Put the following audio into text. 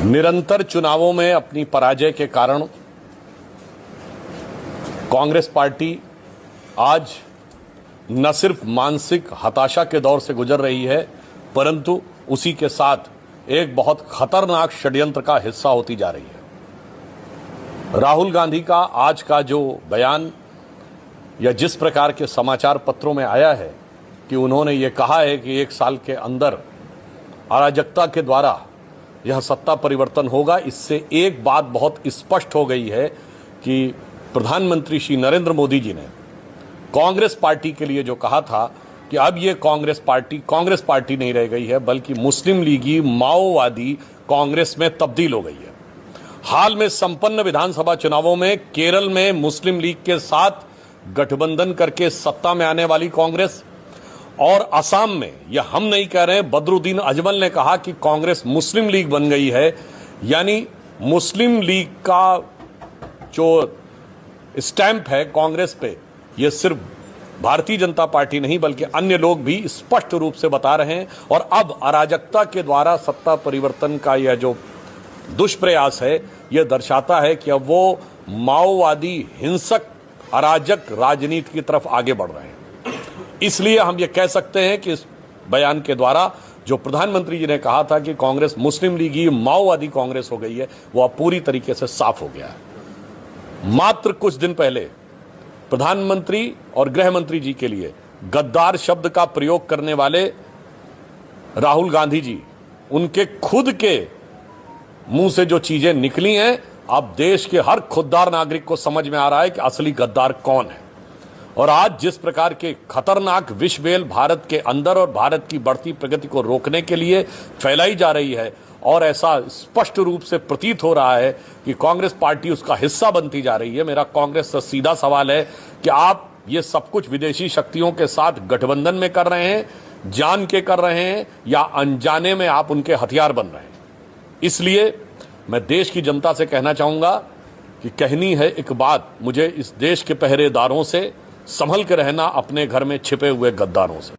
निरंतर चुनावों में अपनी पराजय के कारण कांग्रेस पार्टी आज न सिर्फ मानसिक हताशा के दौर से गुजर रही है, परंतु उसी के साथ एक बहुत खतरनाक षड्यंत्र का हिस्सा होती जा रही है। राहुल गांधी का आज का जो बयान या जिस प्रकार के समाचार पत्रों में आया है कि उन्होंने ये कहा है कि 1 साल के अंदर अराजकता के द्वारा यह सत्ता परिवर्तन होगा, इससे एक बात बहुत स्पष्ट हो गई है कि प्रधानमंत्री श्री नरेंद्र मोदी जी ने कांग्रेस पार्टी के लिए जो कहा था कि अब ये कांग्रेस पार्टी नहीं रह गई है, बल्कि मुस्लिम लीगी माओवादी कांग्रेस में तब्दील हो गई है। हाल में संपन्न विधानसभा चुनावों में केरल में मुस्लिम लीग के साथ गठबंधन करके सत्ता में आने वाली कांग्रेस और असम में, यह हम नहीं कह रहे, बदरुद्दीन अजमल ने कहा कि कांग्रेस मुस्लिम लीग बन गई है। यानी मुस्लिम लीग का जो स्टैंप है कांग्रेस पे, यह सिर्फ भारतीय जनता पार्टी नहीं बल्कि अन्य लोग भी स्पष्ट रूप से बता रहे हैं। और अब अराजकता के द्वारा सत्ता परिवर्तन का यह जो दुष्प्रयास है, यह दर्शाता है कि अब वो माओवादी हिंसक अराजक राजनीति की तरफ आगे बढ़ रहे हैं। इसलिए हम ये कह सकते हैं कि इस बयान के द्वारा जो प्रधानमंत्री जी ने कहा था कि कांग्रेस मुस्लिम लीगी माओवादी कांग्रेस हो गई है, वो अब पूरी तरीके से साफ हो गया है। मात्र कुछ दिन पहले प्रधानमंत्री और गृह मंत्री जी के लिए गद्दार शब्द का प्रयोग करने वाले राहुल गांधी जी, उनके खुद के मुंह से जो चीजें निकली हैं, अब देश के हर खुददार नागरिक को समझ में आ रहा है कि असली गद्दार कौन है। और आज जिस प्रकार के खतरनाक विषबेल भारत के अंदर और भारत की बढ़ती प्रगति को रोकने के लिए फैलाई जा रही है, और ऐसा स्पष्ट रूप से प्रतीत हो रहा है कि कांग्रेस पार्टी उसका हिस्सा बनती जा रही है। मेरा कांग्रेस से सीधा सवाल है कि आप ये सब कुछ विदेशी शक्तियों के साथ गठबंधन में कर रहे हैं, जान के कर रहे हैं, या अनजाने में आप उनके हथियार बन रहे हैं। इसलिए मैं देश की जनता से कहना चाहूंगा कि कहनी है एक बात मुझे इस देश के पहरेदारों से, संभल के रहना अपने घर में छिपे हुए गद्दारों से।